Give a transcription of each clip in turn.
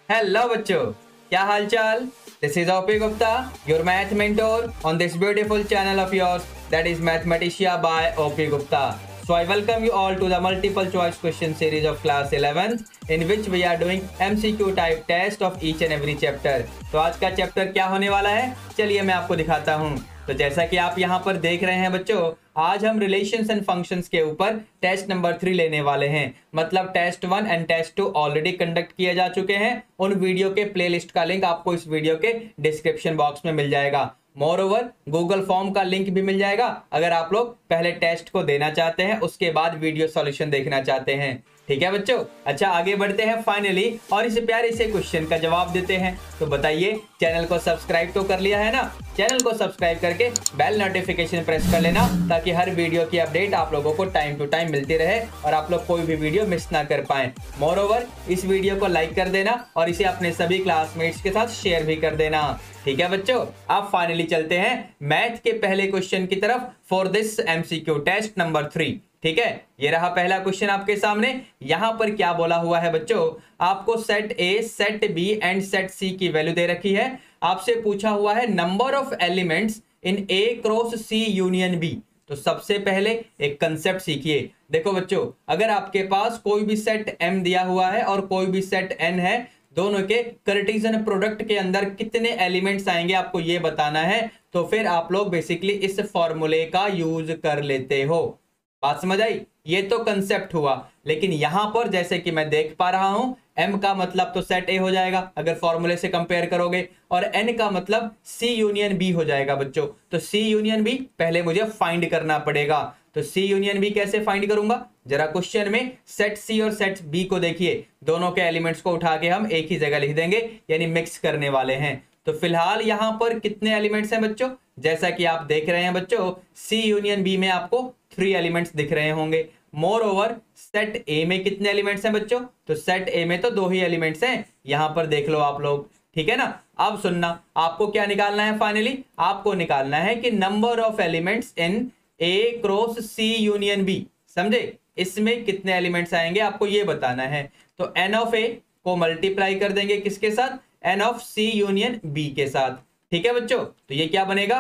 Hello बच्चों, क्या हाल चाल। This is OP Gupta, your math mentor on this beautiful channel of yours, that is Mathematicia by OP Gupta. So I welcome you all to the multiple choice question series of class 11th in which we are doing MCQ type test of each and every chapter. तो आज का chapter क्या होने वाला है, चलिए मैं आपको दिखाता हूँ. तो जैसा कि आप यहाँ पर देख रहे हैं बच्चों, आज हम रिलेशंस एंड फंक्शंस के ऊपर टेस्ट नंबर 3 लेने वाले हैं. मतलब test 1 and test 2 already conduct किए जा चुके हैं. उन वीडियो के प्लेलिस्ट का लिंक आपको इस वीडियो के डिस्क्रिप्शन बॉक्स में मिल जाएगा. मोर ओवर गूगल फॉर्म का लिंक भी मिल जाएगा अगर आप लोग पहले टेस्ट को देना चाहते हैं, उसके बाद वीडियो सॉल्यूशन देखना चाहते हैं. ठीक है बच्चों, अच्छा आगे बढ़ते हैं फाइनली और इस प्यारे से क्वेश्चन का जवाब देते हैं. तो बताइए, चैनल को सब्सक्राइब तो कर लिया है ना? चैनल को सब्सक्राइब करके बेल नोटिफिकेशन प्रेस कर लेना ताकि हर वीडियो की अपडेट आप लोगों को टाइम टू टाइम मिलती रहे और आप लोग कोई भी वीडियो मिस ना कर पाए. मोर ओवर इस वीडियो को लाइक कर देना और इसे अपने सभी क्लासमेट्स के साथ शेयर भी कर देना. ठीक है बच्चों, अब फाइनली चलते हैं मैथ के पहले क्वेश्चन की तरफ for this MCQ test number 3. ठीक है, ये रहा पहला क्वेश्चन आपके सामने. यहां पर क्या बोला हुआ है बच्चों, आपको set A, set B and set C की वैल्यू दे रखी है. आपसे पूछा हुआ है number of elements in A cross C union B. तो सबसे पहले एक कंसेप्ट सीखिए. देखो बच्चों, अगर आपके पास कोई भी सेट एम दिया हुआ है और कोई भी सेट एन है, दोनों के कार्टेशियन प्रोडक्ट के अंदर कितने एलिमेंट्स आएंगे आपको ये बताना है. तो फिर आप लोग बेसिकली इस फॉर्मूले का यूज कर लेते हो. बात समझ आई? ये तो कंसेप्ट हुआ. लेकिन यहां पर जैसे कि मैं देख पा रहा हूं, m का मतलब तो सेट ए हो जाएगा अगर फॉर्मूले से कंपेयर करोगे, और n का मतलब c यूनियन b हो जाएगा बच्चों. तो c यूनियन b पहले मुझे फाइंड करना पड़ेगा. तो c यूनियन b कैसे फाइंड करूंगा, जरा क्वेश्चन में सेट c और सेट b को देखिए. दोनों के एलिमेंट्स को उठा के हम एक ही जगह लिख देंगे, यानी मिक्स करने वाले हैं. तो फिलहाल यहां पर कितने एलिमेंट्स हैं बच्चों, जैसा कि आप देख रहे हैं बच्चों, c यूनियन b में आपको 3 एलिमेंट्स दिख रहे होंगे. मोर ओवर सेट ए में कितने एलिमेंट्स हैं बच्चों, तो सेट ए में तो 2 ही एलिमेंट्स हैं, यहां पर देख लो आप लोग. ठीक है ना? अब सुनना, आपको क्या निकालना है फाइनली, आपको निकालना है कि number of elements in A cross C union B. समझे? इसमें कितने एलिमेंट्स आएंगे आपको ये बताना है. तो एन ऑफ ए को मल्टीप्लाई कर देंगे किसके साथ, n of C union B के साथ. ठीक है बच्चों, तो ये क्या बनेगा,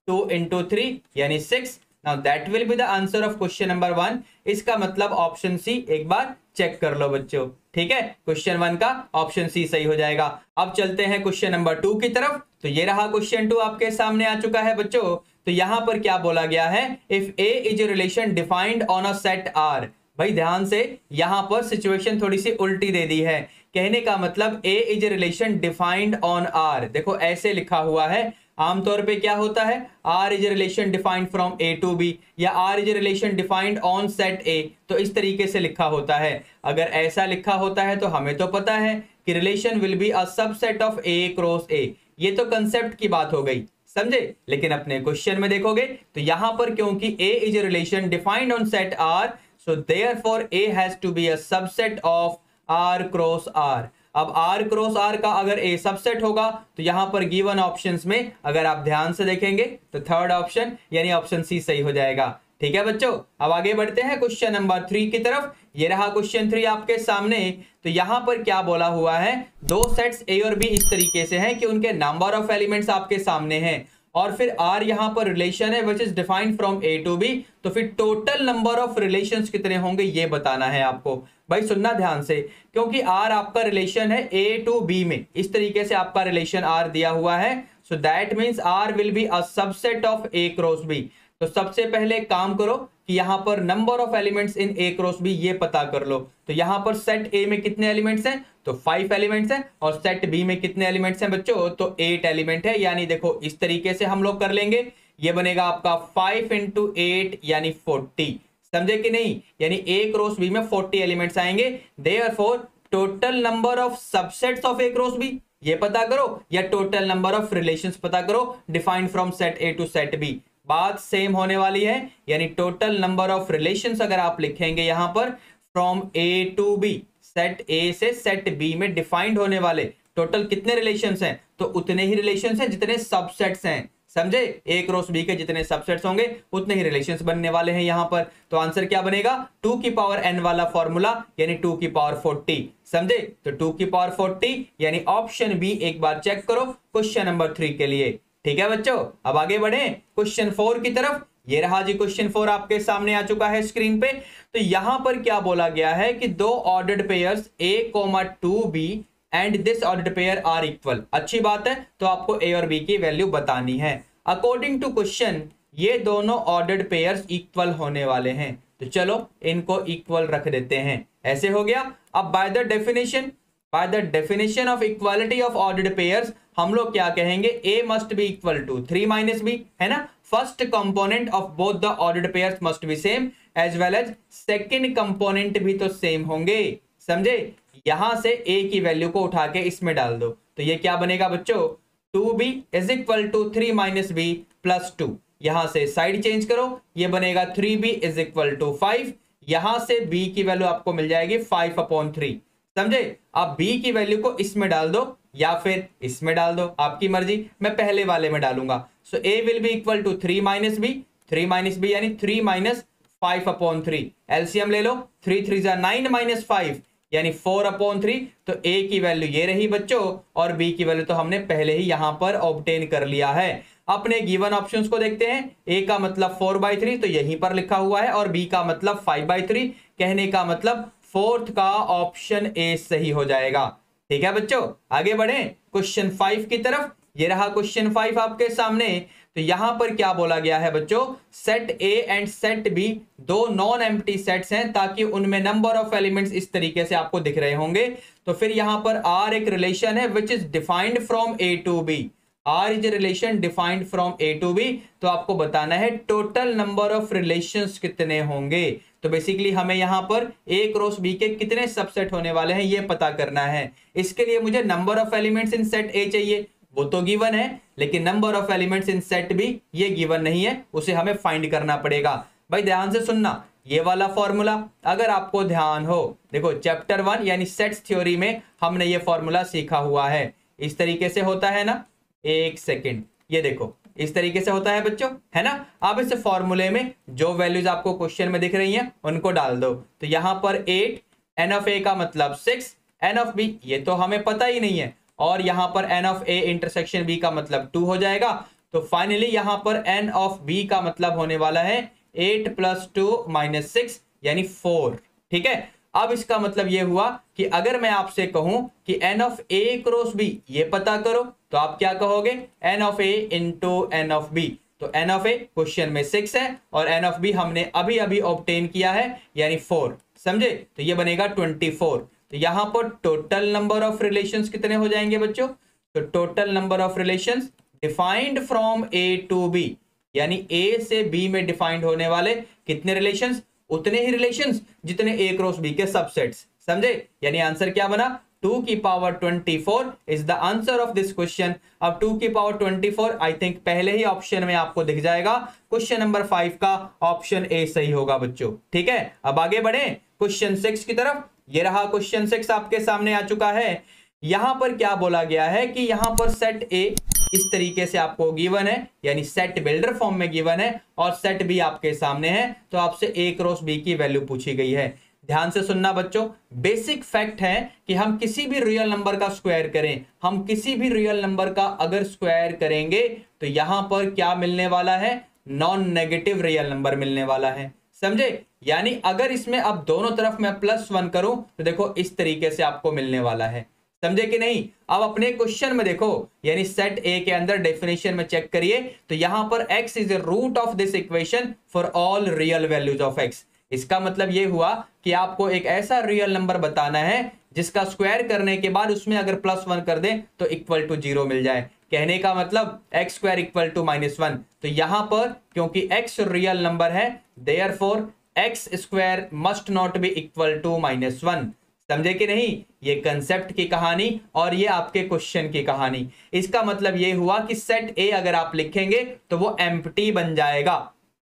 2 into 3 यानी 6. Now that will be the answer of question number 1. इसका मतलब ऑप्शन सी एक बार चेक कर लो बच्चों. ठीक है, क्वेश्चन 1 का ऑप्शन सी सही हो जाएगा. अब चलते हैं क्वेश्चन नंबर 2 की तरफ. तो ये रहा क्वेश्चन 2 आपके सामने आ चुका है बच्चों. तो यहां पर क्या बोला गया है, if A is a relation defined on a set R. भाई ध्यान से, यहां पर सिचुएशन थोड़ी सी उल्टी दे दी है. कहने का मतलब A is a relation defined on R. देखो ऐसे लिखा हुआ है. आमतौर पे क्या होता है, R is a relation defined from A to B, या R is a relation defined on set A. तो इस तरीके से लिखा होता है. अगर ऐसा लिखा होता है तो हमें तो पता है कि relation will be a subset of A cross ए. ये तो कंसेप्ट की बात हो गई, समझे? लेकिन अपने क्वेश्चन में देखोगे तो यहां पर क्योंकि A is a relation defined on set R, so therefore A has to be a subset of R cross R. अब आर क्रॉस आर का अगर ए सबसेट होगा तो यहां पर गिवन ऑप्शंस में अगर आप ध्यान से देखेंगे तो थर्ड ऑप्शन यानी ऑप्शन सी सही हो जाएगा. ठीक है बच्चों, अब आगे बढ़ते हैं क्वेश्चन नंबर 3 की तरफ. ये रहा क्वेश्चन 3 आपके सामने. तो यहां पर क्या बोला हुआ है, 2 सेट्स ए और बी इस तरीके से हैं कि उनके नंबर ऑफ एलिमेंट्स आपके सामने हैं, और फिर आर यहां पर रिलेशन है which is defined from A to B. तो फिर टोटल नंबर ऑफ रिलेशंस कितने होंगे ये बताना है आपको. भाई सुनना ध्यान से, क्योंकि आर आपका रिलेशन है ए टू बी में, इस तरीके से आपका रिलेशन आर दिया हुआ है. So that means R will be a subset of A cross B. तो सबसे पहले काम करो कि यहां पर number of elements in A cross B ये पता कर लो. तो यहां पर सेट ए में कितने एलिमेंट्स हैं, तो 5 एलिमेंट्स हैं, और सेट बी में कितने एलिमेंट्स हैं बच्चों, तो 8 एलिमेंट है. यानी देखो इस तरीके से हम लोग कर लेंगे. ये बनेगा आपका 5 into 8 यानी 40. समझे कि नहीं? यानी ए क्रॉस बी में 40 एलिमेंट्स आएंगे. Therefore total number of subsets of A cross B ये पता करो, या टोटल नंबर ऑफ रिलेशंस पता करो defined from set A to set B. बात सेम होने वाली है, यानी टोटल नंबर ऑफ रिलेशंस अगर आप लिखेंगे यहां पर from A to B, set A से सेट बी में डिफाइंड होने वाले टोटल कितने रिलेशंस हैं, तो उतने ही रिलेशंस हैं जितने सबसेट्स हैं. समझे, ए क्रॉस बी के जितने सबसेट्स होंगे उतने ही रिलेशंस बनने वाले हैं यहां पर। तो आंसर क्या बनेगा, 2 की पावर n वाला फॉर्मूला यानी 2 की पावर 40। समझे, तो 2 की पावर 40 यानी ऑप्शन बी एक बार चेक करो क्वेश्चन नंबर 3 के लिए। ठीक है बच्चों, अब आगे बढ़े क्वेश्चन 4 की तरफ। ये रहा जी क्वेश्चन 4 आपके सामने आ चुका है स्क्रीन पे। तो यहां पर क्या बोला गया है कि दो ordered pairs a,2b and this ordered pair are equal. अच्छी बात है, तो आपको ए और बी की वैल्यू बतानी है। अकॉर्डिंग टू क्वेश्चन ये दोनों ऑर्डर्ड पेयर्स इक्वल होने वाले हैं, तो चलो इनको इक्वल रख देते हैं। ऐसे हो गया। अब by the definition of equality of ordered pairs हम लोग क्या कहेंगे, A must be equal to 3 minus B, है ना। First component of both the ordered pairs must be same as well as second component भी तो सेम होंगे। समझे, यहां से ए की वैल्यू को उठा के इसमें डाल दो, तो ये क्या बनेगा बच्चों, 2b is equal to 3 minus b plus 2। यहां से साइड चेंज करो, ये बनेगा 3b इज इक्वल टू 5। यहां से b की वैल्यू आपको मिल जाएगी 5/3। समझे, अब b की वैल्यू को इसमें डाल दो या फिर इसमें डाल दो, आपकी मर्जी। मैं पहले वाले में डालूंगा। So a will be equal to 3 minus b यानी 3 माइनस 5/3। एलसीएम ले लो, 3 3 जा 9 माइनस 5 यानी 4/3। तो a की वैल्यू ये रही बच्चों, और b की वैल्यू तो हमने पहले ही यहां पर ऑब्टेन कर लिया है। अपने गिवन ऑप्शंस को देखते हैं। a का मतलब 4/3 तो यहीं पर लिखा हुआ है, और b का मतलब 5/3। कहने का मतलब फोर्थ का ऑप्शन ए सही हो जाएगा। ठीक है बच्चों, आगे बढ़े क्वेश्चन 5 की तरफ। ये रहा क्वेश्चन 5 आपके सामने। तो यहां पर क्या बोला गया है बच्चों, set A and set B दो नॉन एम्प्टी सेट्स हैं, ताकि उनमें नंबर ऑफ एलिमेंट्स इस तरीके से आपको दिख रहे होंगे। तो फिर यहां पर आर एक रिलेशन है which is defined from A to B. R is a relation defined from A to B. तो आपको बताना है टोटल नंबर ऑफ रिलेशंस कितने होंगे। तो बेसिकली हमें यहां पर ए क्रॉस बी के कितने सबसेट होने वाले हैं ये पता करना है। इसके लिए मुझे number of elements in set A चाहिए, वो तो गिवन है, लेकिन number of elements in set B ये गिवन नहीं है, उसे हमें फाइंड करना पड़ेगा। भाई ध्यान से सुनना, ये वाला फॉर्मूला अगर आपको ध्यान हो, देखो चैप्टर 1 यानी सेट्स थ्योरी में हमने ये फॉर्मूला सीखा हुआ है। इस तरीके से होता है ना, एक सेकेंड, ये देखो इस तरीके से होता है बच्चों, है ना। अब इस फॉर्मूले में जो वैल्यूज आपको क्वेश्चन में दिख रही हैं उनको डाल दो। तो यहां पर 8, एन ऑफ ए का मतलब 6, एन ऑफ बी ये तो हमें पता ही नहीं है, और यहां पर n of A intersection B का मतलब 2 हो जाएगा। तो फाइनली यहां पर एन ऑफ बी का मतलब होने वाला है 8 + 2 - 6 यानी 4। ठीक है, अब इसका मतलब यह हुआ कि अगर मैं आपसे कहूं कि n of A cross B ये पता करो, तो आप क्या कहोगे, n of A into n of B. तो एन ऑफ ए क्वेश्चन में 6 है और एन ऑफ बी हमने अभी अभी ऑब्टेन किया है यानी 4। समझे, तो ये बनेगा 24। तो यहां पर टोटल नंबर ऑफ रिलेशंस कितने हो जाएंगे बच्चों, तो total number of relations defined from A to B, यानी ए से बी में डिफाइंड होने वाले कितने रिलेशंस, उतने ही रिलेशंस जितने ए क्रॉस बी के सबसेट्स। समझे, यानी आंसर क्या बना, 2 की power 24 is the answer of this question. अब 2 की पावर 24 आई थिंक पहले ही ऑप्शन में आपको दिख जाएगा। क्वेश्चन नंबर 5 का ऑप्शन ए सही होगा बच्चों। ठीक है, अब आगे बढ़े क्वेश्चन 6 की तरफ। ये रहा क्वेश्चन 6 आपके सामने आ चुका है। यहां पर क्या बोला गया है कि यहां पर सेट ए इस तरीके से आपको गिवन है, यानी सेट बिल्डर फॉर्म में गिवन है, और सेट बी आपके सामने है। तो आपसे ए क्रॉस बी की वैल्यू पूछी गई है। ध्यान से सुनना बच्चों, बेसिक फैक्ट है कि हम किसी भी रियल नंबर का स्क्वायर करें, हम किसी भी रियल नंबर का अगर स्क्वायर करेंगे तो यहां पर क्या मिलने वाला है, नॉन नेगेटिव रियल नंबर मिलने वाला है। समझे, यानी अगर इसमें अब दोनों तरफ मैं +1 करूं तो देखो इस तरीके से आपको मिलने वाला है। समझे कि नहीं। अब अपने क्वेश्चन में देखो, यानी सेट ए के अंदर डेफिनेशन में चेक करिए, तो यहां पर x is a root of this equation for all real values of x। इसका मतलब यह हुआ कि आपको एक ऐसा रियल नंबर बताना है जिसका स्क्वायर करने के बाद उसमें अगर +1 कर दें तो इक्वल टू 0 मिल जाए। कहने का मतलब x² इक्वल टू -1। तो यहां पर क्योंकि x रियल नंबर है, therefore x² must not be equal to -1। समझे कि नहीं, ये कंसेप्ट की कहानी और ये आपके क्वेश्चन की कहानी। इसका मतलब ये हुआ कि सेट ए अगर आप लिखेंगे तो वो एम्प्टी बन जाएगा।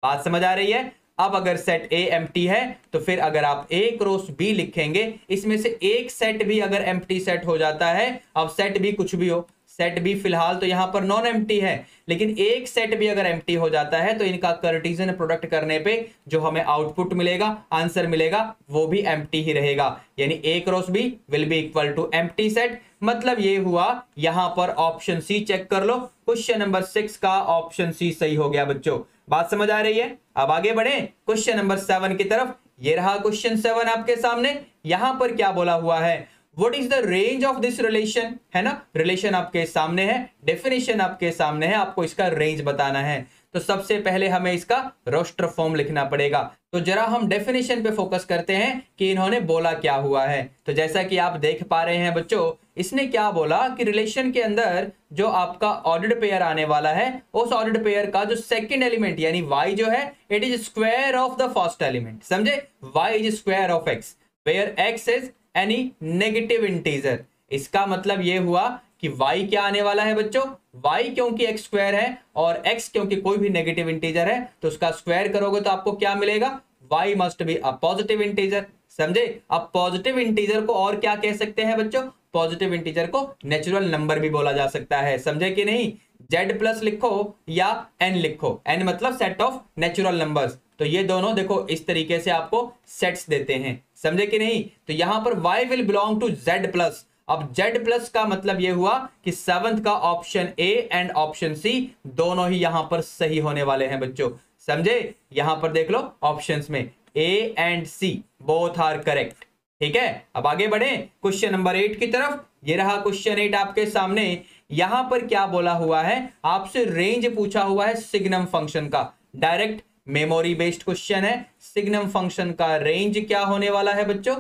बात समझ आ रही है। अब अगर सेट ए एम्प्टी है तो फिर अगर आप ए क्रॉस बी लिखेंगे, इसमें से एक सेट भी अगर एम्प्टी सेट हो जाता है, अब सेट भी कुछ भी हो, सेट बी फिलहाल तो यहां पर नॉन एम्प्टी है, लेकिन एक सेट भी अगर एम्प्टी हो जाता है तो इनका कार्टेशियन प्रोडक्ट करने पे जो हमें आउटपुट मिलेगा, आंसर मिलेगा, वो भी एम्प्टी ही रहेगा। यानी A cross B will be equal to empty set. मतलब ये हुआ, यहां पर ऑप्शन सी चेक कर लो, क्वेश्चन नंबर 6 का ऑप्शन सी सही हो गया बच्चों। बात समझ आ रही है? अब आगे बढ़े क्वेश्चन नंबर 7 की तरफ। ये रहा क्वेश्चन 7 आपके सामने। यहां पर क्या बोला हुआ है, What is the range of this relation? है ना, रिलेशन आपके सामने है, डेफिनेशन आपके सामने है, आपको इसका रेंज बताना है। तो सबसे पहले हमें इसका रोस्टर फॉर्म लिखना पड़ेगा। तो जरा हम डेफिनेशन पे फोकस करते हैं कि इन्होंने बोला क्या हुआ है। तो जैसा कि आप देख पा रहे हैं बच्चों, इसने क्या बोला कि रिलेशन के अंदर जो आपका ऑर्डर्ड पेयर आने वाला है, उस ऑर्डर्ड पेयर का जो सेकंड एलिमेंट यानी y जो है, it is square of the first element. समझे, y is square of x where x is any negative integer. इसका मतलब यह हुआ कि y क्या आने वाला है बच्चों, y क्योंकि x स्क्वायर है और x क्योंकि कोई भी नेगेटिव इंटीजर है, तो उसका स्क्वायर करोगे तो आपको क्या मिलेगा, y must be a positive integer. समझे, अब पॉजिटिव इंटीजर को और क्या कह सकते हैं बच्चों, पॉजिटिव इंटीजर को नेचुरल नंबर भी बोला जा सकता है। समझे कि नहीं, z प्लस लिखो या n लिखो, n मतलब सेट ऑफ नेचुरल नंबर्स। तो ये दोनों देखो इस तरीके से आपको सेट्स देते हैं। समझे कि नहीं, तो यहां पर y will belong to z plus. अब z प्लस का मतलब यह हुआ कि 7th का option A and option C दोनों ही यहां पर सही होने वाले हैं बच्चों। समझे, यहां पर देख लो ऑप्शंस में A and C both are correct. ठीक है, अब आगे बढ़े क्वेश्चन नंबर 8 की तरफ। ये रहा क्वेश्चन 8 आपके सामने। यहां पर क्या बोला हुआ है, आपसे रेंज पूछा हुआ है सिग्नम फंक्शन का। डायरेक्ट मेमोरी बेस्ड क्वेश्चन है। सिग्नम फंक्शन का रेंज क्या होने वाला है बच्चों,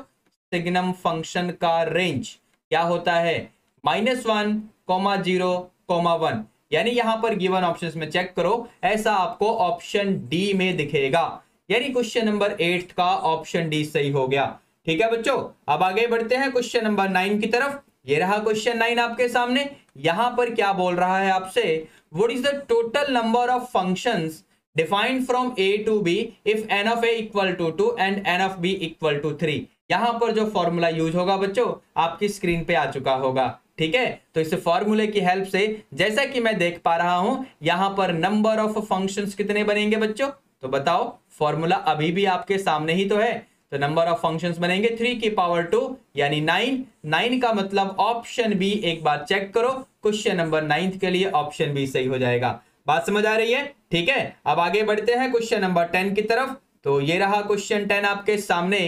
सिग्नम फंक्शन का रेंज क्या होता है, -1, 0, 1। यानी यहां पर गिवन ऑप्शंस में चेक करो, ऐसा आपको ऑप्शन डी में दिखेगा। यानी क्वेश्चन नंबर 8 का ऑप्शन डी सही हो गया। ठीक है बच्चों, अब आगे बढ़ते हैं क्वेश्चन नंबर 9 की तरफ। ये रहा क्वेश्चन 9 आपके सामने। यहां पर क्या बोल रहा है आपसे, what is the total number of functions defined from a to b if n of a equal to 2 and n of b equal to 3। यहां पर जो फॉर्मूला यूज होगा बच्चों आपकी स्क्रीन पे आ चुका होगा। ठीक है, तो इस फॉर्मूले की हेल्प से जैसा कि मैं देख पा रहा हूं, यहां पर नंबर ऑफ फंक्शंस कितने बनेंगे बच्चों, तो बताओ, फॉर्मूला अभी भी आपके सामने ही तो है। तो नंबर ऑफ फंक्शंस बनेंगे 3 की पावर 2 यानी 9। 9 का मतलब ऑप्शन बी एक बार चेक करो, क्वेश्चन नंबर 9 के लिए ऑप्शन बी सही हो जाएगा। बात समझ आ रही है? ठीक है, अब आगे बढ़ते हैं क्वेश्चन नंबर 10 की तरफ। तो ये रहा क्वेश्चन 10 आपके सामने।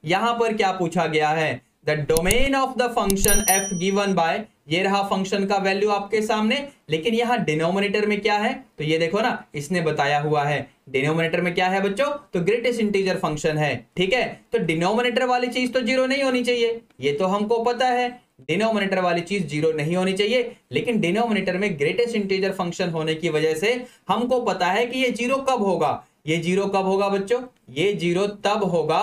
यहां पर क्या पूछा गया है, the domain of the function F given by, ये रहा फंक्शन का वैल्यू आपके सामने, लेकिन यहां डिनोमिनेटर में क्या है, तो ये देखो ना, इसने बताया हुआ है डिनोमिनेटर में क्या है बच्चों, तो ग्रेटेस्ट इंटीजर फंक्शन है। ठीक है, तो डिनोमिनेटर वाली चीज तो जीरो नहीं होनी चाहिए, ये तो हमको पता है, डिनोमिनेटर वाली चीज जीरो नहीं होनी चाहिए। लेकिन डिनोमिनेटर में ग्रेटेस्ट इंटीजर फंक्शन होने की वजह से हमको पता है कि ये जीरो कब होगा। ये जीरो कब होगा बच्चों, ये जीरो तब होगा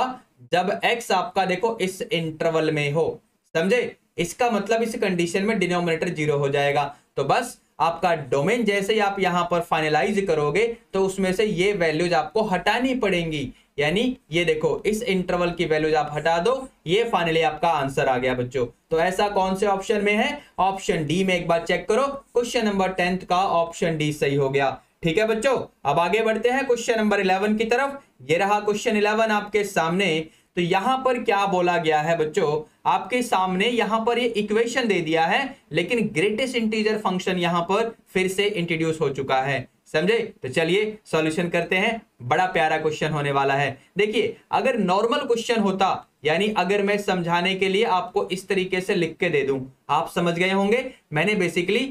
जब x आपका देखो इस इंटरवल में हो। समझे, इसका मतलब इस कंडीशन में डिनोमिनेटर जीरो हो जाएगा। तो बस आपका डोमेन जैसे ही आप यहां पर फाइनलाइज करोगे तो उसमें से ये वैल्यूज आपको हटानी पड़ेंगी। यानी ये देखो इस इंटरवल की वैल्यूज आप हटा दो, ये फाइनली आपका आंसर आ गया बच्चों। तो ऐसा कौन से ऑप्शन में है, ऑप्शन डी में। एक बार चेक करो, क्वेश्चन नंबर 10 का ऑप्शन डी सही हो गया। ठीक है बच्चों, अब आगे बढ़ते हैं क्वेश्चन नंबर 11 की तरफ। ये रहा क्वेश्चन 11 आपके सामने। तो यहां पर क्या बोला गया है बच्चों, आपके सामने यहां पर ये इक्वेशन दे दिया है, लेकिन ग्रेटेस्ट इंटीजर फंक्शन यहां पर फिर से इंट्रोड्यूस हो चुका है। समझे, तो चलिए सॉल्यूशन करते हैं। बड़ा प्यारा क्वेश्चन होने वाला है। देखिए, अगर नॉर्मल क्वेश्चन होता, यानी अगर मैं समझाने के लिए आपको इस तरीके से लिख के दे दूं, आप समझ गए होंगे, मैंने बेसिकली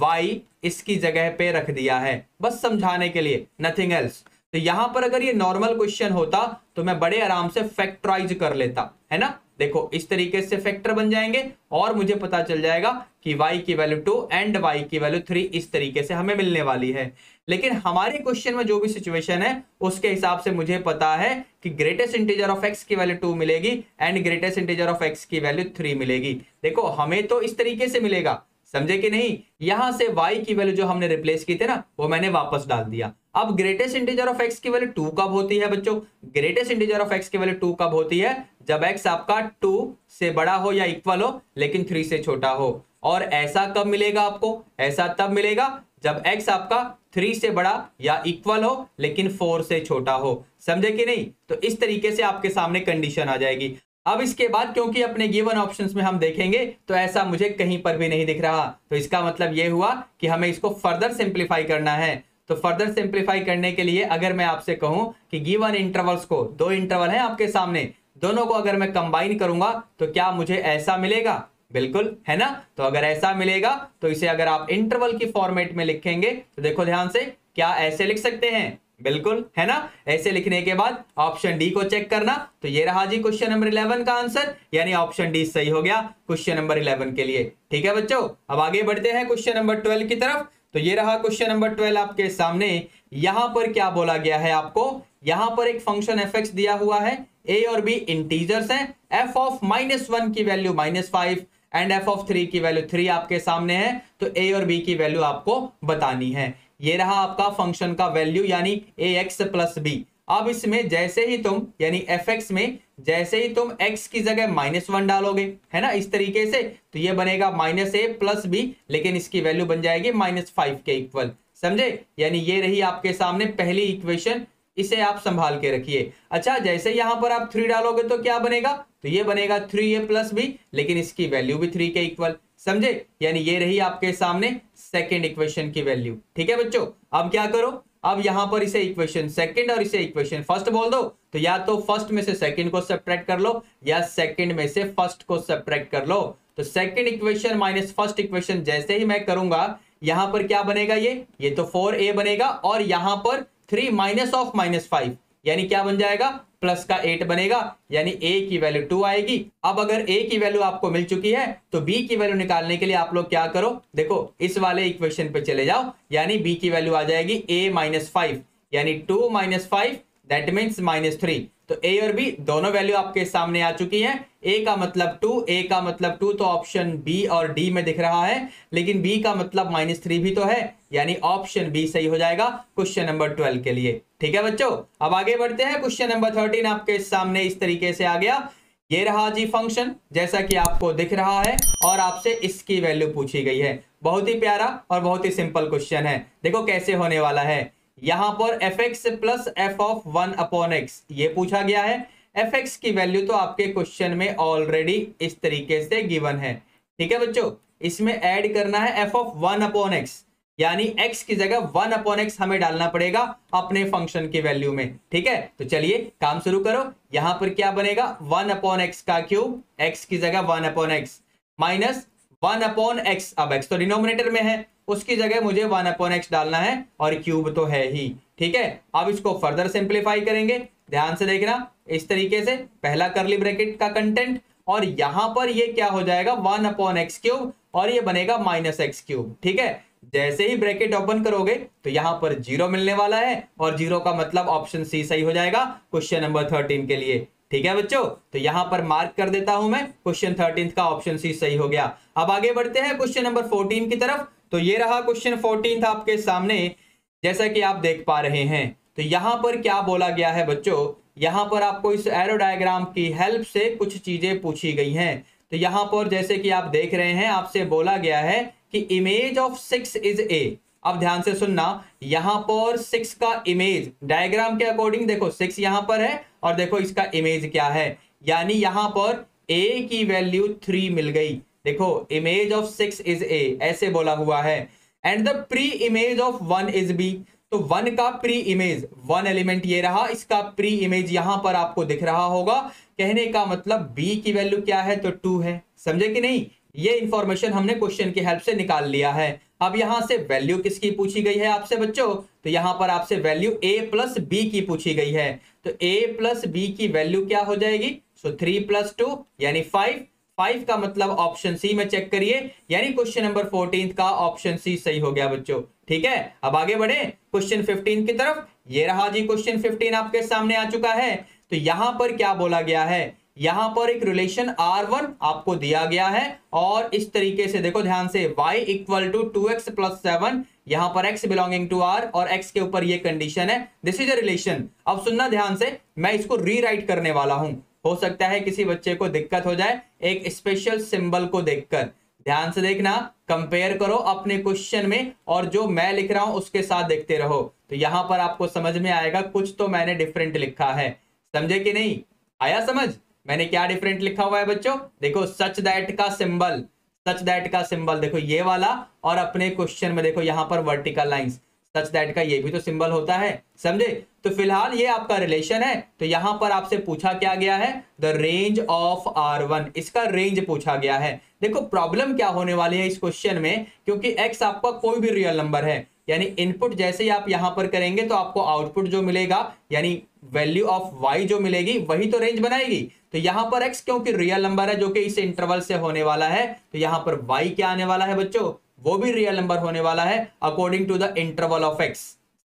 y इसकी जगह पे रख दिया है बस समझाने के लिए, नथिंग एल्स। तो यहां पर अगर ये नॉर्मल क्वेश्चन होता तो मैं बड़े आराम से फैक्टराइज कर लेता, है ना। देखो इस तरीके से फैक्टर बन जाएंगे और मुझे पता चल जाएगा कि y की वैल्यू 2 एंड y की वैल्यू 3 इस तरीके से हमें मिलने वाली है। लेकिन हमारे क्वेश्चन में जो भी सिचुएशन है उसके हिसाब से मुझे पता है कि ग्रेटेस्ट इंटीजर ऑफ x की वैल्यू 2 मिलेगी and greatest integer of x की वैल्यू 3 मिलेगी। देखो हमें तो इस तरीके से मिलेगा, समझे कि नहीं। यहां से y की वैल्यू जो हमने रिप्लेस की थी ना, वो मैंने वापस डाल दिया। अब ग्रेटेस्ट इंटीजर ऑफ एक्स की वैल्यू 2 कब होती है बच्चों? ग्रेटेस्ट इंटीजर ऑफ एक्स की वैल्यू 2 कब होती है? जब एक्स आपका 2 से बड़ा हो या इक्वल हो लेकिन 3 से छोटा हो। और ऐसा कब मिलेगा आपको? ऐसा तब मिलेगा जब एक्स आपका 3 से बड़ा या इक्वल हो लेकिन 4 से छोटा हो। समझे कि नहीं? तो इस तरीके से आपके सामने कंडीशन आ जाएगी। अब इसके बाद क्योंकि अपने गिवन ऑप्शंस में हम देखेंगे तो ऐसा मुझे कहीं पर भी नहीं दिख रहा, तो इसका मतलब यह हुआ कि हमें इसको फर्दर सिंप्लीफाई करना है। तो फर्दर सिंप्लीफाई करने के लिए अगर मैं आपसे कहूं कि गिवन इंटरवल्स को, 2 इंटरवल हैं आपके सामने, दोनों को अगर मैं कंबाइन करूंगा तो क्या मुझे ऐसा मिलेगा? बिल्कुल, है ना? तो अगर ऐसा मिलेगा तो इसे अगर आप इंटरवल की फॉर्मेट में लिखेंगे तो देखो ध्यान से, क्या ऐसे लिख सकते हैं? बिल्कुल, है ना? ऐसे लिखने के बाद ऑप्शन डी को चेक करना, तो ये रहा जी क्वेश्चन नंबर 11 का आंसर, यानी ऑप्शन डी सही हो गया क्वेश्चन नंबर 11 के लिए। ठीक है बच्चों, अब आगे बढ़ते हैं क्वेश्चन नंबर 12 की तरफ। तो ये रहा क्वेश्चन नंबर 12 आपके सामने। यहां पर क्या बोला गया है आपको? यहां पर एक फंक्शन एफ दिया हुआ है, ए और बी इंटीजर्स हैं, एफ ऑफ -1 की वैल्यू -5 एंड एफ ऑफ 3 की वैल्यू 3 आपके सामने है। तो ए और बी की वैल्यू आपको बतानी है। ये रहा आपका फंक्शन का वैल्यू यानी ए एक्स प्लस बी। अब इसमें जैसे ही तुम यानी एफ एक्स में जैसे ही तुम x की जगह -1 डालोगे, है ना, इस तरीके से, तो ये बनेगा -a प्लस बी, लेकिन इसकी वैल्यू बन जाएगी -5 के इक्वल। समझे? यानी ये रही आपके सामने पहली इक्वेशन, इसे आप संभाल के रखिए। अच्छा, जैसे यहां पर आप 3 डालोगे तो क्या बनेगा? तो ये बनेगा 3a प्लस बी, लेकिन इसकी वैल्यू भी 3 के इक्वल। समझे? यानी ये रही आपके सामने सेकेंड इक्वेशन की वैल्यू। ठीक है बच्चों, अब क्या करो, अब यहां पर इसे इक्वेशन सेकंड और इसे इक्वेशन फर्स्ट बोल दो। तो या तो फर्स्ट में से सेकंड को सब्ट्रैक्ट कर लो या सेकंड में से फर्स्ट को सब्ट्रैक्ट कर लो। तो second equation minus first equation जैसे ही मैं करूंगा, यहां पर क्या बनेगा? ये तो 4a बनेगा, और यहां पर 3 माइनस ऑफ -5 यानी क्या बन जाएगा? प्लस का 8 बनेगा, यानी a की वैल्यू 2 आएगी। अब अगर a की वैल्यू आपको मिल चुकी है तो b की वैल्यू निकालने के लिए आप लोग क्या करो, देखो इस वाले इक्वेशन पे चले जाओ, यानी b की वैल्यू आ जाएगी a - 5, यानी 2 - 5 दैट मीन्स -3। तो a और b दोनों वैल्यू आपके सामने आ चुकी है। a का मतलब 2, a का मतलब 2 तो ऑप्शन b और d में दिख रहा है, लेकिन b का मतलब -3 भी तो है, यानी ऑप्शन b सही हो जाएगा क्वेश्चन नंबर 12 के लिए। ठीक है बच्चों, अब आगे बढ़ते हैं। क्वेश्चन नंबर 13 आपके सामने इस तरीके से आ गया। ये रहा जी फंक्शन जैसा कि आपको दिख रहा है, और आपसे इसकी वैल्यू पूछी गई है। बहुत ही प्यारा और बहुत ही सिंपल क्वेश्चन है। देखो कैसे होने वाला है। यहां पर F x plus F of 1/x ये पूछा गया है। एफ एक्स की वैल्यू तो आपके क्वेश्चन में ऑलरेडी इस तरीके से गिवन है। ठीक है बच्चों, इसमें ऐड करना है एफ ऑफ 1/x, यानी x की जगह 1/x हमें डालना पड़ेगा अपने फंक्शन की वैल्यू में। ठीक है, तो चलिए काम शुरू करो। यहां पर क्या बनेगा? 1/x का क्यूब, x की जगह 1/x माइनस 1/x। अब x तो डिनोमिनेटर में है, उसकी जगह मुझे 1/x डालना है, और क्यूब तो है ही। ठीक है, अब इसको फर्दर सिंप्लीफाई करेंगे। ध्यान से देखना, इस तरीके से पहला कर्ली ब्रैकेट का कंटेंट, और यहां पर ये क्या हो जाएगा? 1/x क्यूब, और ये बनेगा -x क्यूब। ठीक है, जैसे ही ब्रैकेट ओपन करोगे तो यहां पर 0 मिलने वाला है, और 0 का मतलब ऑप्शन सी सही हो जाएगा क्वेश्चन नंबर 13 के लिए। ठीक है बच्चों, तो यहां पर मार्क कर देता हूं मैं, क्वेश्चन 13 का ऑप्शन सी सही हो गया। अब आगे बढ़ते हैं क्वेश्चन नंबर 14 की तरफ। तो ये रहा क्वेश्चन 14 आपके सामने, जैसा कि आप देख पा रहे हैं। तो यहां पर क्या बोला गया है बच्चों? यहां पर आपको इस एरो डायग्राम की हेल्प से कुछ चीजें पूछी गई हैं। तो यहां पर जैसे कि आप देख रहे हैं, आपसे बोला गया है कि इमेज ऑफ 6 इज a। अब ध्यान से सुनना, यहां पर 6 का इमेज डायग्राम के अकॉर्डिंग देखो 6 यहां पर है, और देखो इसका इमेज क्या है, यानी यहां पर a की वैल्यू 3 मिल गई। देखो इमेज ऑफ 6 इज a ऐसे बोला हुआ है, and the pre image of 1 is b। तो 1 का प्री इमेज, 1 एलिमेंट ये रहा, इसका प्री इमेज यहां पर आपको दिख रहा होगा। कहने का मतलब b की वैल्यू क्या है? तो 2 है। समझे कि नहीं? ये इंफॉर्मेशन हमने क्वेश्चन की हेल्प से निकाल लिया है। अब यहां से वैल्यू किसकी पूछी गई है आपसे बच्चों? तो यहां पर आपसे वैल्यू a प्लस बी की पूछी गई है। तो a प्लस बी की वैल्यू क्या हो जाएगी? सो 3 + 2 यानी 5। 5 का मतलब ऑप्शन सी में चेक करिए, यानी क्वेश्चन नंबर 14 का ऑप्शन सी सही हो गया बच्चों। ठीक है, अब आगे बढ़े क्वेश्चन 15 की तरफ। ये रहा जी क्वेश्चन 15 आपके सामने आ चुका है। तो यहां पर क्या बोला गया है? यहां पर एक रिलेशन R1 आपको दिया गया है और इस तरीके से देखो ध्यान से y equal to 2x plus 7, यहां पर x बिलोंगिंग टू R और x के ऊपर ये कंडीशन है, दिस इज अ रिलेशन। अब सुनना ध्यान से, मैं इसको रीराइट करने वाला हूं, हो सकता है किसी बच्चे को दिक्कत हो जाए एक स्पेशल सिंबल को देखकर। ध्यान से देखना, कंपेयर करो अपने क्वेश्चन में और जो मैं लिख रहा हूं उसके साथ देखते रहो, तो यहां पर आपको समझ में आएगा कुछ तो मैंने डिफरेंट लिखा है। समझे कि नहीं? आया समझ मैंने क्या डिफरेंट लिखा हुआ है बच्चों? देखो सच दैट का सिंबल, सच दैट का सिंबल देखो ये वाला, और अपने क्वेश्चन में देखो यहां पर वर्टिकल लाइंस, सच दैट का ये भी तो सिंबल होता है। समझे? तो फिलहाल ये आपका रिलेशन है, तो यहां पर आपसे पूछा क्या गया है, द रेंज ऑफ R1, इसका रेंज पूछा गया है। देखो प्रॉब्लम क्या होने वाली है इस क्वेश्चन में, क्योंकि x आपका कोई भी रियल नंबर है, यानी इनपुट जैसे ही आप यहां पर करेंगे तो आपको आउटपुट जो मिलेगा यानी वैल्यू ऑफ y जो मिलेगी वही तो रेंज बनाएगी। तो यहां पर x क्योंकि रियल नंबर है जो कि इस इंटरवल से होने वाला है, तो यहां पर y क्या आने वाला है बच्चों, वो भी रियल नंबर होने वाला है according to the interval of x।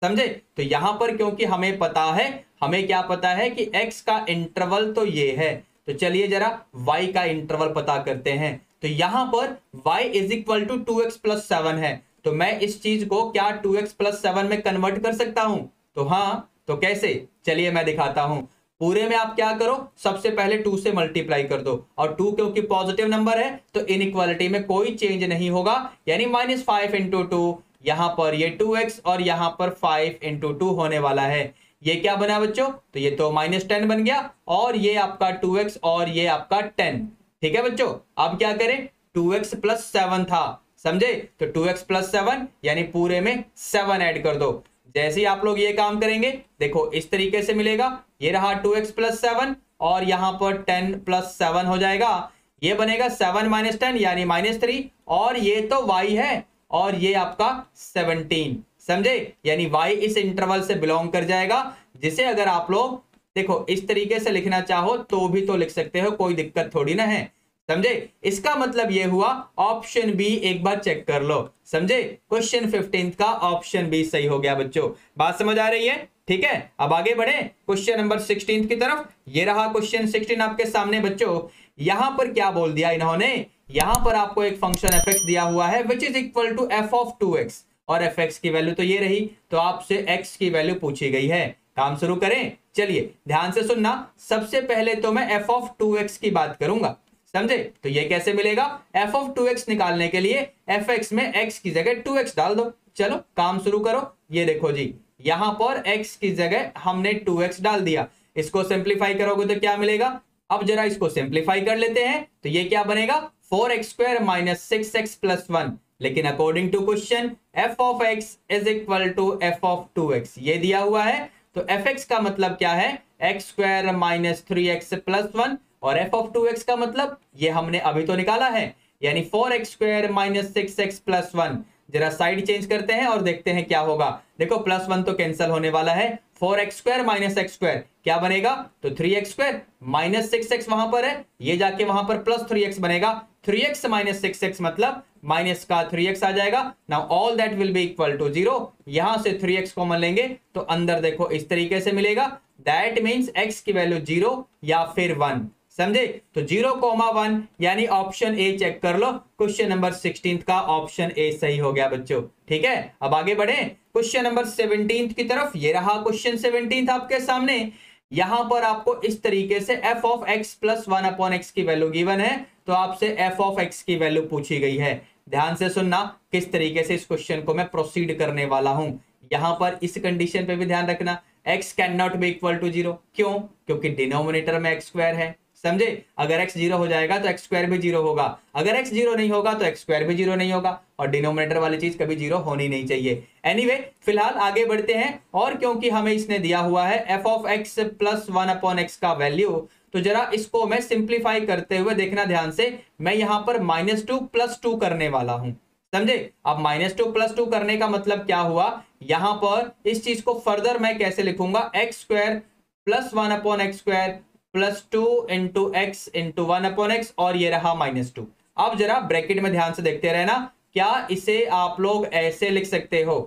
समझे? तो यहां पर क्योंकि हमें पता है, हमें क्या पता है कि x का इंटरवल तो ये है, तो चलिए जरा y का इंटरवल पता करते हैं। तो यहां पर y is equal to 2x plus 7 है, तो मैं इस चीज को क्या 2x प्लस 7 में कन्वर्ट कर सकता हूं? तो हाँ, तो कैसे, चलिए मैं दिखाता हूं। पूरे में आप क्या करो, सबसे पहले 2 से मल्टीप्लाई कर दो, और 2 क्योंकि पॉजिटिव नंबर है तो इनइक्वालिटी में कोई चेंज नहीं होगा, यानी -5 इंटू 2, यहां पर ये 2x और यहां पर 5 इंटू 2 होने वाला है। ये क्या बना बच्चों, तो ये तो -10 बन गया, और ये आपका 2x और ये आपका 10। ठीक है बच्चों, अब क्या करें, 2x प्लस 7 था, समझे? तो 2x प्लस 7 यानी पूरे में 7 ऐड कर दो। जैसे ही आप लोग ये काम करेंगे देखो इस तरीके से मिलेगा, ये रहा 2x प्लस 7 और यहां पर 10 प्लस 7 हो जाएगा, ये बनेगा 7 माइनस 10 यानी -3, और ये तो y है और ये आपका 17। समझे? यानी y इस इंटरवल से बिलोंग कर जाएगा, जिसे अगर आप लोग देखो इस तरीके से लिखना चाहो तो भी तो लिख सकते हो, कोई दिक्कत थोड़ी ना है। समझे? इसका मतलब ये हुआ ऑप्शन बी एक बार चेक कर लो। समझे? क्वेश्चन 15 का ऑप्शन बी सही हो गया बच्चों। बात समझ आ रही है? ठीक है, अब आगे बढ़े क्वेश्चन नंबर 16 की तरफ। ये रहा क्वेश्चन 16 आपके सामने बच्चों। यहां पर क्या बोल दिया इन्होंने, यहां पर आपको एक फंक्शन fx दिया हुआ है which is equal to f of 2x, और fx की वैल्यू तो ये रही, तो आपसे x की वैल्यू पूछी गई है। काम शुरू करें, चलिए ध्यान से सुनना। सबसे पहले तो मैं f ऑफ 2x की बात करूंगा, समझे? तो ये कैसे मिलेगा, f ऑफ 2x निकालने के लिए fx में x की जगह 2x डाल दो। चलो काम शुरू करो। ये देखो जी, यहां पर x की जगह हमने 2x डाल दिया, इसको सिंप्लीफाई करोगे तो क्या मिलेगा, अब जरा इसको सिंप्लीफाई कर लेते हैं, तो ये क्या बनेगा, 4x² माइनस 6x प्लस 1। लेकिन according to question f of x is equal to f of 2x ये दिया हुआ है, तो fx का मतलब क्या है, x² माइनस 3x प्लस 1, और f ऑफ 2x का मतलब ये हमने अभी तो निकाला है, यानी 4x² माइनस 6x प्लस 1। जरा साइड चेंज करते हैं और देखते हैं क्या होगा। देखो प्लस 1 तो कैंसिल होने वाला है, 4x² माइनस x² क्या बनेगा, तो 3x² माइनस 6x वहां पर है, ये जाके वहां पर प्लस 3x बनेगा, 3x माइनस 6x मतलब माइनस का 3x आ जाएगा। Now all that will be equal to 0, यहां से 3x कॉमन लेंगे तो अंदर देखो इस तरीके से मिलेगा, दैट मीन्स x की वैल्यू 0 या फिर 1। समझे? तो 0,1 यानी ऑप्शन ए चेक कर लो, क्वेश्चन नंबर 16 का ऑप्शन ए सही हो गया बच्चों। ठीक है, अब आगे बढ़े क्वेश्चन नंबर 17 की तरफ। ये रहा क्वेश्चन 17 आपके सामने। यहां पर आपको इस तरीके से f of x plus 1 upon x की वैल्यू गिवन है, तो आपसे f ऑफ x की वैल्यू पूछी गई है। ध्यान से सुनना किस तरीके से इस क्वेश्चन को मैं प्रोसीड करने वाला हूं। यहां पर इस कंडीशन पे भी ध्यान रखना, x can not be equal to 0। क्यों? क्योंकि डिनोमिनेटर में x² है। समझे? अगर x 0 हो जाएगा तो x² भी 0 होगा, अगर x 0 नहीं होगा तो x² भी 0 नहीं होगा, और डिनोमिनेटर वाली चीज कभी 0 होनी नहीं चाहिए। एनीवे, फिलहाल आगे बढ़ते हैं, और क्योंकि हमें इसने दिया हुआ है f of x plus 1 upon x का वैल्यू, तो जरा इसको मैं सिंप्लीफाई करते हुए देखना ध्यान से, मैं यहां पर -2 प्लस 2 करने वाला हूं। समझे? अब -2 प्लस 2 करने का मतलब क्या हुआ, यहां पर इस चीज को फर्दर मैं कैसे लिखूंगा, x² plus 1 upon x² plus 2 into x into 1 upon x, और ये रहा -2। अब जरा ब्रैकेट में ध्यान से देखते रहना, क्या इसे आप लोग ऐसे लिख सकते हो?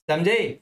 समझे?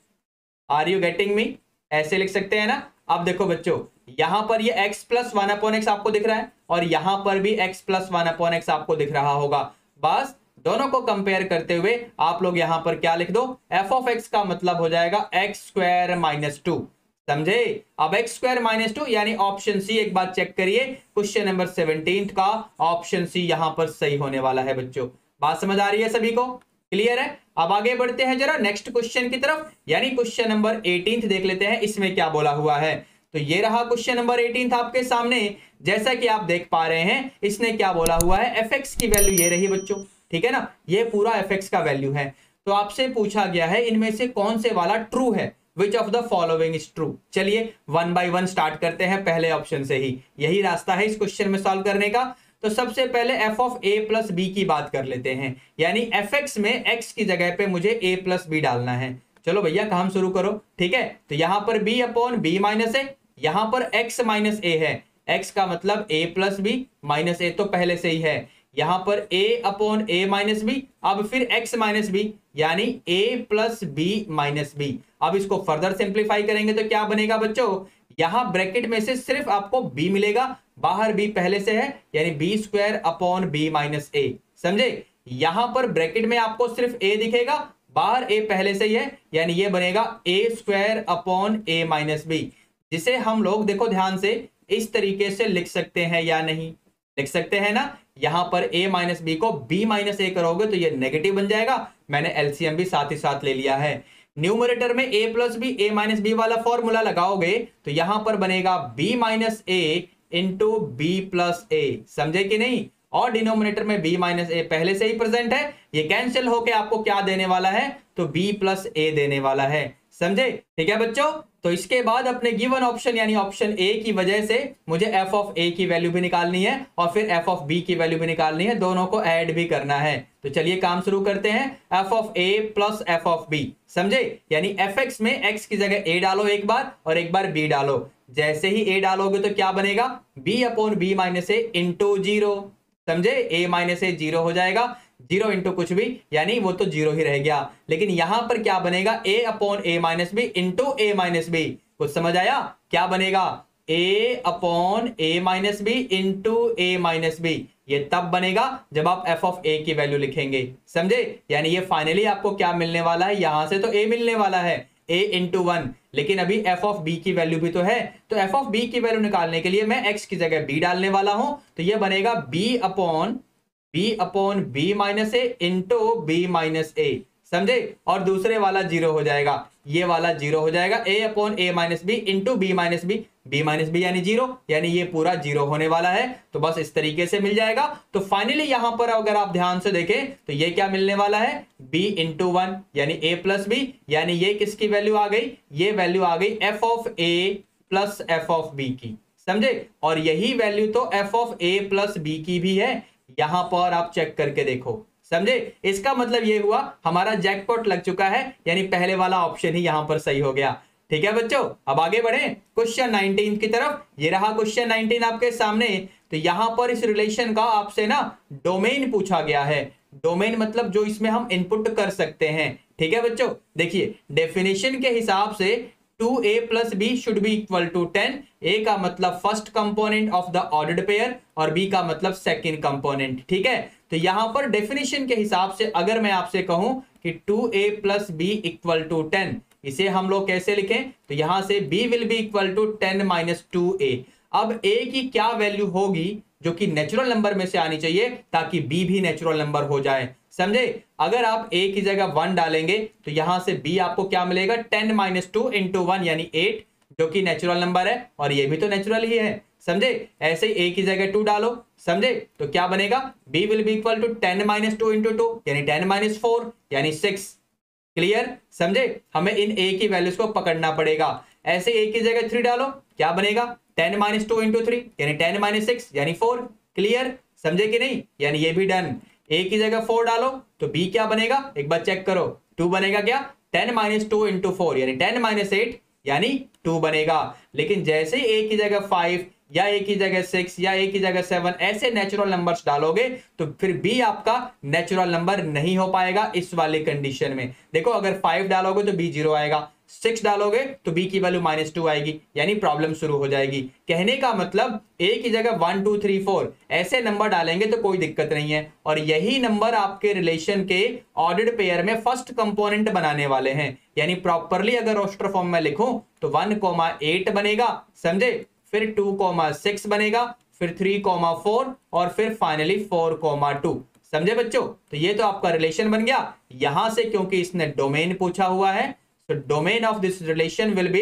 Are you getting me? ऐसे लिख सकते हैं ना। अब देखो बच्चों, यहां पर ये x प्लस 1/x आपको दिख रहा है और यहां पर भी x प्लस 1/x आपको दिख रहा होगा। बस दोनों को कंपेयर करते हुए आप लोग यहां पर क्या लिख दो, f ऑफ x का मतलब हो जाएगा x² - 2। समझे? अब x² - 2 यानी ऑप्शन सी, एक बात चेक करिए, क्वेश्चन नंबर 17 का ऑप्शन सी यहां पर सही होने वाला है बच्चों। बात समझ आ रही है सभी को? क्लियर है? अब आगे बढ़ते हैं जरा नेक्स्ट क्वेश्चन की तरफ, यानी क्वेश्चन नंबर 18 देख लेते हैं इसमें क्या बोला हुआ है। तो ये रहा क्वेश्चन नंबर 18 आपके सामने। जैसा कि आप देख पा रहे हैं इसने क्या बोला हुआ है, fx की वैल्यू ये रही बच्चों, ठीक है ना, ये पूरा fx का वैल्यू है। तो आपसे पूछा गया है इनमें से कौन से वाला ट्रू है, which of the following is true. चलिए 1 बाय 1 स्टार्ट करते हैं पहले ऑप्शन से ही, यही रास्ता है इस क्वेश्चन में सॉल्व करने का। तो सबसे पहले f of a plus b की बात कर लेते हैं, यानी fx में x की जगह पे मुझे a प्लस बी डालना है। चलो भैया काम शुरू करो, ठीक है। तो यहां पर b अपॉन बी माइनस ए, यहां पर x माइनस ए है, x का मतलब a plus b, minus a तो पहले से ही है, यहां पर a upon a minus b, अब फिर x माइनस बी यानी a plus b minus b. अब इसको फर्दर सिंप्लीफाई करेंगे तो क्या बनेगा बच्चों, यहां ब्रैकेट में से सिर्फ आपको b मिलेगा, बाहर b पहले से है यानी b² अपॉन बी माइनस ए। समझे? यहां पर ब्रैकेट में आपको सिर्फ a दिखेगा, बाहर a पहले से ही है यानी ये बनेगा a² upon a minus B, जिसे हम लोग देखो ध्यान से इस तरीके से लिख सकते हैं या नहीं, लिख सकते हैं ना। यहां पर a माइनस बी को b माइनस ए करोगे तो ये नेगेटिव बन जाएगा, मैंने एलसीएम भी साथ ही साथ ले लिया है। न्यूमरेटर में a plus b, a minus b वाला फॉर्मूला लगाओगे तो यहां पर बनेगा b minus a into b plus a. समझे कि नहीं? और डिनोमिनेटर में b माइनस ए पहले से ही प्रेजेंट है, ये कैंसिल होके आपको क्या देने वाला है, तो b प्लस ए देने वाला है। समझे? ठीक है बच्चों। तो इसके बाद अपने गिवन ऑप्शन यानी ऑप्शन ए की वजह से मुझे f ऑफ a की वैल्यू भी निकालनी है और फिर f ऑफ b की वैल्यू भी निकालनी है, दोनों को ऐड भी करना है। तो चलिए काम शुरू करते हैं, f of a plus f of b। समझे? यानी fx में x की जगह a डालो एक बार और एक बार b डालो, जैसे ही a डालोगे तो क्या बनेगा, b upon B minus a into 0। समझे? a माइनस ए 0 हो जाएगा, 0 इंटू कुछ भी यानी वो तो 0 ही रह गया, लेकिन यहां पर क्या बनेगा, a upon a minus b into a minus b. कुछ समझ आया? क्या बनेगा, a upon a minus b into a minus b. ये तब बनेगा जब आप f ऑफ a की वैल्यू लिखेंगे। समझे? यानी ये फाइनली आपको क्या मिलने वाला है, यहां से तो a मिलने वाला है, a इंटू 1, लेकिन अभी f ऑफ b की वैल्यू भी तो है, तो f ऑफ b की वैल्यू निकालने के लिए मैं x की जगह b डालने वाला हूं, तो ये बनेगा b upon B minus a into b minus ए। समझे? और दूसरे वाला 0 हो जाएगा, ये वाला 0 हो जाएगा, a upon a minus b into b minus b यानी 0, यानी ये पूरा 0 होने वाला है। तो बस इस तरीके से मिल जाएगा। तो फाइनली यहां पर अगर आप ध्यान से देखें तो ये क्या मिलने वाला है, b इंटू 1 यानी a प्लस बी, यानी ये किसकी वैल्यू आ गई, ये वैल्यू आ गई f of a plus f of b की। समझे? और यही वैल्यू तो f of a plus b की भी है, यहां पर आप चेक करके देखो। समझे? इसका मतलब ये हुआ हमारा जैकपॉट लग चुका है, यानी पहले वाला ऑप्शन ही यहां पर सही हो गया। ठीक है बच्चों, अब आगे बढ़े क्वेश्चन 19 की तरफ। ये रहा क्वेश्चन 19 आपके सामने। तो यहां पर इस रिलेशन का आपसे ना डोमेन पूछा गया है। डोमेन मतलब जो इसमें हम इनपुट कर सकते हैं। ठीक है बच्चों, देखिए डेफिनेशन के हिसाब से 2a plus b should be equal to 10। a का मतलब first component of the ordered pair और b का मतलब सेकंड कंपोनेंट। ठीक है, तो यहां पर डेफिनेशन के हिसाब से अगर मैं आपसे कहूं कि 2a plus B equal to 10, इसे हम लोग कैसे लिखें, तो यहां से b will be equal to 10 minus 2a। अब a की क्या वैल्यू होगी जो कि नेचुरल नंबर में से आनी चाहिए ताकि b भी नेचुरल नंबर हो जाए। समझे? अगर आप a की जगह 1 डालेंगे तो यहां से b आपको क्या मिलेगा, 10 माइनस 2 इंटू 1 यानी 8, जो कि नेचुरल नंबर है और ये भी तो नेचुरल ही है। समझे? ऐसे ही a की जगह 2 डालो। समझे? तो क्या बनेगा, b will be equal to 10 minus 2 into 2 यानी 10 माइनस 4 यानी 6। क्लियर? समझे? हमें इन a की वैल्यूज को पकड़ना पड़ेगा। ऐसे a की जगह 3 डालो, क्या बनेगा, 10 माइनस 2 इंटू 3 यानी 10 माइनस 6 यानी 4। क्लियर? समझे कि नहीं? यानी ये भी डन। a की जगह 4 डालो तो b क्या बनेगा, एक बार चेक करो, 2 बनेगा क्या, 10 माइनस 2 इंटू 4 यानी 10 माइनस 8 यानी 2 बनेगा। लेकिन जैसे ही a की जगह 5 या ए की जगह 6 या ए की जगह 7 ऐसे नेचुरल नंबर्स डालोगे तो फिर बी आपका नेचुरल नंबर नहीं हो पाएगा इस वाली कंडीशन में। देखो अगर 5 डालोगे तो बी 0 आएगा, 6 डालोगे तो बी की वैल्यू -2 आएगी, यानी प्रॉब्लम शुरू हो जाएगी। कहने का मतलब ए की जगह 1 2 3 4 ऐसे नंबर डालेंगे तो कोई दिक्कत नहीं है, और यही नंबर आपके रिलेशन के ऑर्डर्ड पेयर में फर्स्ट कंपोनेंट बनाने वाले हैं। यानी प्रॉपरली अगर रोस्टर फॉर्म में लिखूं तो 1,8 बनेगा, समझे, फिर 2,6 बनेगा, फिर 3,4 और फिर फाइनली 4,2। समझे बच्चों? तो ये तो आपका रिलेशन बन गया। यहां से क्योंकि इसने डोमेन पूछा हुआ है, तो domain of this relation will be,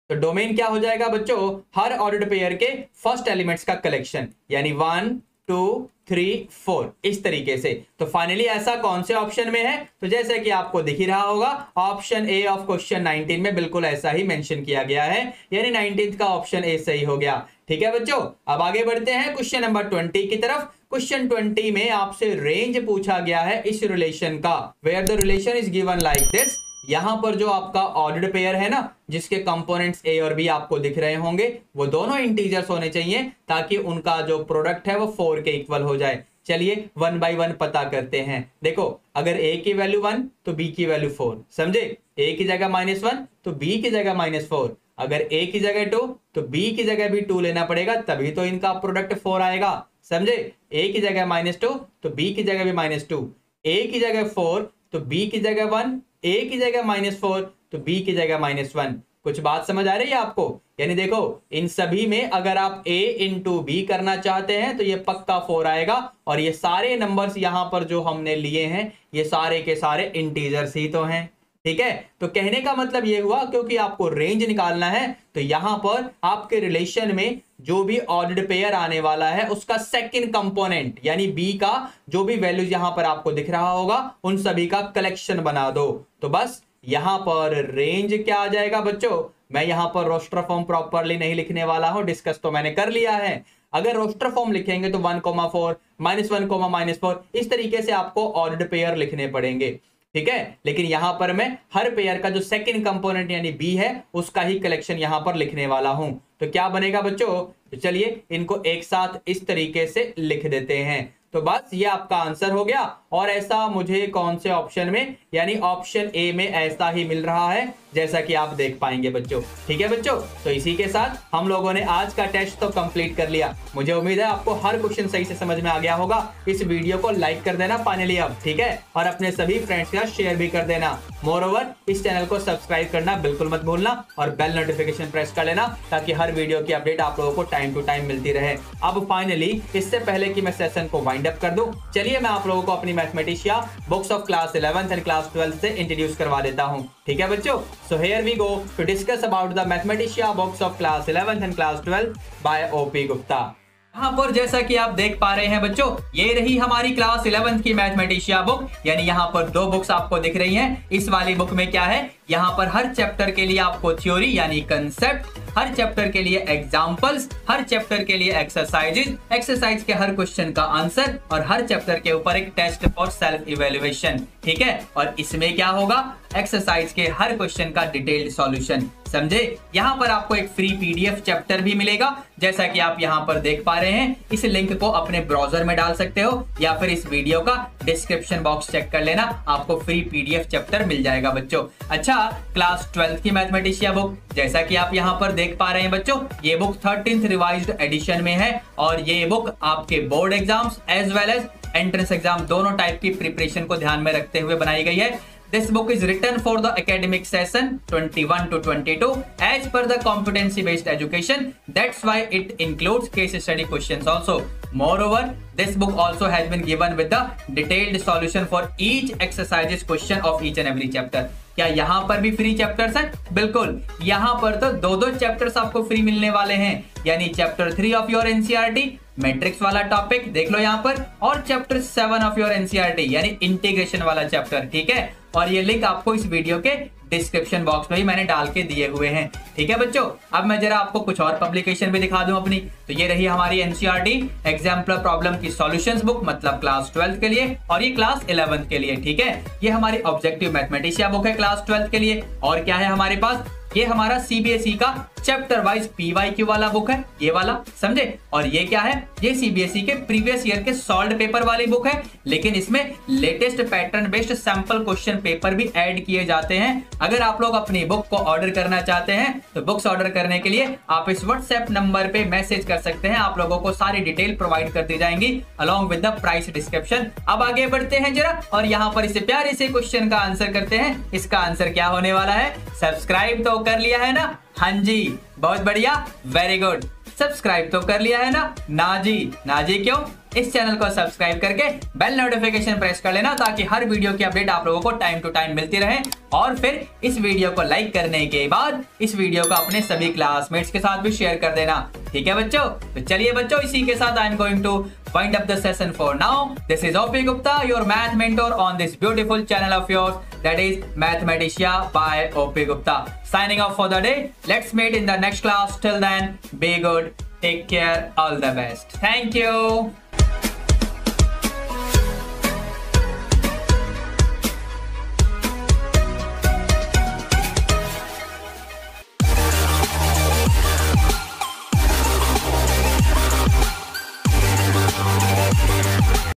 तो डोमेन क्या हो जाएगा बच्चों? हर ऑर्डर्ड पेयर के फर्स्ट एलिमेंट्स का कलेक्शन, यानी 1 2 3 4 इस तरीके से। तो फाइनली ऐसा कौन से ऑप्शन में है? तो जैसे कि आपको दिख ही रहा होगा, ऑप्शन ए ऑफ क्वेश्चन 19 में बिल्कुल ऐसा ही मेंशन किया गया है, यानी 19th का ऑप्शन ए सही हो गया। ठीक है बच्चों, अब आगे बढ़ते हैं क्वेश्चन नंबर 20 की तरफ। क्वेश्चन 20 में आपसे रेंज पूछा गया है इस रिलेशन का, where the relation is given like this. यहां पर जो आपका ऑर्डर्ड पेयर है ना, जिसके कंपोनेंट्स ए और बी आपको दिख रहे होंगे, वो दोनों इंटीजर्स होने चाहिए ताकि उनका जो प्रोडक्ट है वो 4 के इक्वल हो जाए। चलिए 1 by 1 पता करते हैं। देखो अगर a की वैल्यू 1 तो b की वैल्यू 4, समझे, a की जगह -1 तो b की जगह -4, अगर a की जगह 2 तो b की जगह भी 2 लेना पड़ेगा, तभी तो इनका प्रोडक्ट 4 आएगा, समझे। a की जगह -2 तो b की जगह भी -2, a की जगह 4 तो b की जगह 1, a की जगह -4 तो b की जगह -1। कुछ बात समझ आ रही है आपको? यानी देखो इन सभी में अगर आप a इंटू b करना चाहते हैं तो ये पक्का 4 आएगा, और ये सारे नंबर्स यहां पर जो हमने लिए हैं ये सारे के सारे इंटीजर्स ही तो हैं। ठीक है, तो कहने का मतलब ये हुआ क्योंकि आपको रेंज निकालना है तो यहां पर आपके रिलेशन में जो भी ऑर्डर्ड पेयर आने वाला है उसका सेकंड कंपोनेंट यानी बी का जो भी वैल्यूज यहां पर आपको दिख रहा होगा उन सभी का कलेक्शन बना दो। तो बस यहां पर रेंज क्या आ जाएगा बच्चों? मैं यहां पर रोस्टर फॉर्म प्रॉपरली नहीं लिखने वाला हूं, डिस्कस तो मैंने कर लिया है। अगर रोस्टर फॉर्म लिखेंगे तो 1,4 -1, -4 इस तरीके से आपको ऑर्डर्ड पेयर लिखने पड़ेंगे। ठीक है, लेकिन यहां पर मैं हर पेयर का जो सेकंड कंपोनेंट यानी बी है उसका ही कलेक्शन यहां पर लिखने वाला हूं। तो क्या बनेगा बच्चों? तो चलिए इनको एक साथ इस तरीके से लिख देते हैं। तो बस ये आपका आंसर हो गया, और ऐसा मुझे कौन से ऑप्शन में, यानी ऑप्शन ए में ऐसा ही मिल रहा है जैसा कि आप देख पाएंगे बच्चों। ठीक है बच्चों, तो इसी के साथ हम लोगों ने आज का टेस्ट तो कंप्लीट कर लिया। मुझे उम्मीद है आपको हर क्वेश्चन सही से समझ में आ गया होगा। इस वीडियो को लाइक कर देना फाइनली अब, ठीक है, और अपने सभी फ्रेंड्स के साथ शेयर भी कर देना। मोरओवर इस चैनल को सब्सक्राइब करना बिल्कुल मत भूलना और बेल नोटिफिकेशन प्रेस कर लेना ताकि हर वीडियो की अपडेट आप लोगों को टाइम टू टाइम मिलती रहे। अब फाइनली इससे पहले कि मैं सेशन को वाइंड अप कर दूं, चलिए मैं आप लोगों को अपनी mathematician books of class 11th and class 12th से इंट्रोड्यूस करवा देता हूं। ठीक है बच्चों, so here we go to discuss about the mathematician books of class 11th and class 12th by OP Gupta. यहाँ पर जैसा कि आप देख पा रहे हैं बच्चों, ये रही हमारी क्लास 11th की मैथमेटिशिया बुक, यानी यहाँ पर 2 बुक्स आपको दिख रही हैं। इस वाली बुक में क्या है, यहाँ पर हर चैप्टर के लिए आपको थ्योरी यानी कंसेप्ट, हर चैप्टर के लिए एग्जाम्पल्स, हर चैप्टर के लिए एक्सरसाइजेज, एक्सरसाइज के हर क्वेश्चन का आंसर और हर चैप्टर के ऊपर एक टेस्ट फॉर सेल्फ इवेल्युएशन। ठीक है, और इसमें क्या होगा, एक्सरसाइज के हर क्वेश्चन का डिटेल्ड सॉल्यूशन। समझे? यहाँ पर आपको एक फ्री पीडीएफ चैप्टर भी मिलेगा, जैसा कि आप यहाँ पर देख पा रहे हैं। इस लिंक को अपने ब्राउजर में डाल सकते हो या फिर इस वीडियो का डिस्क्रिप्शन बॉक्स चेक कर लेना, आपको फ्री पीडीएफ चैप्टर मिल जाएगा बच्चों। अच्छा, क्लास 12th की मैथमेटिशिया बुक जैसा कि आप यहाँ पर देख पा रहे हैं बच्चों, ये बुक 13th रिवाइज्ड एडिशन में है, और ये बुक आपके board exams as well as entrance exam दोनों टाइप की प्रिपरेशन को ध्यान में रखते हुए बनाई गई है। This book is written for the academic session 21 to 22 as per the competency based education. That's why it includes case study questions also. Moreover, this book also has been given with the detailed solution for each exercises question of each and every chapter. क्या यहाँ पर भी free chapters हैं? बिल्कुल, यहाँ पर तो 2 chapters आपको फ्री मिलने वाले हैं, यानी chapter 3 of your NCERT matrix वाला टॉपिक देख लो यहाँ पर, और चैप्टर 7 ऑफ योर एनसीईआरटी यानी इंटीग्रेशन वाला चैप्टर। ठीक है, और ये लिंक आपको इस वीडियो के डिस्क्रिप्शन बॉक्स में ही मैंने डाल के दिए हुए हैं। ठीक है बच्चों, अब मैं जरा आपको कुछ और पब्लिकेशन भी दिखा दूं अपनी। तो ये रही हमारी एनसीईआरटी एग्जाम्पलर प्रॉब्लम की सॉल्यूशंस बुक, मतलब क्लास 12th के लिए, और ये क्लास 11th के लिए। ठीक है, ये हमारी ऑब्जेक्टिव मैथमेटिशिया बुक है क्लास 12th के लिए। और क्या है हमारे पास, ये हमारा सीबीएसई का चैप्टर वाइज पीवाईक्यू वाला बुक है, ये वाला, समझे। और ये क्या है, ये सीबीएसई के प्रीवियस ईयर के सॉल्व पेपर वाली बुक है, लेकिन इसमें latest pattern based sample question paper भी ऐड किए जाते हैं। अगर आप लोग अपनी बुक को ऑर्डर करना चाहते हैं तो बुक्स ऑर्डर करने के लिए आप इस व्हाट्सएप नंबर पे मैसेज कर सकते हैं, आप लोगों को सारी डिटेल प्रोवाइड कर दी जाएंगी along with the price description. अब आगे बढ़ते हैं जरा, और यहाँ पर इसे प्यारे से क्वेश्चन का आंसर करते हैं। इसका आंसर क्या होने वाला है, सब्सक्राइब तो कर लिया है ना? हाँ जी, बहुत बढ़िया, वेरी गुड। सब्सक्राइब तो कर लिया है ना? ना जी, ना जी क्यों? इस चैनल को सब्सक्राइब करके बेल नोटिफिकेशन प्रेस कर लेना, ताकि हर वीडियो की अपडेट आप लोगों को टाइम टू टाइम मिलती रहे। और फिर इस वीडियो को लाइक करने के बाद इस वीडियो को अपने सभी क्लासमेट्स के साथ भी शेयर कर देना, ठीक है बच्चों? तो चलिए बच्चों, इसी के साथ I am going to wind up the session for now. This is OP Gupta, your math mentor on this beautiful channel of yours, that is Mathematica by OP Gupta. Signing off for the day. Let's meet in the next class. Till then, be good, take care, all the best. Thank you.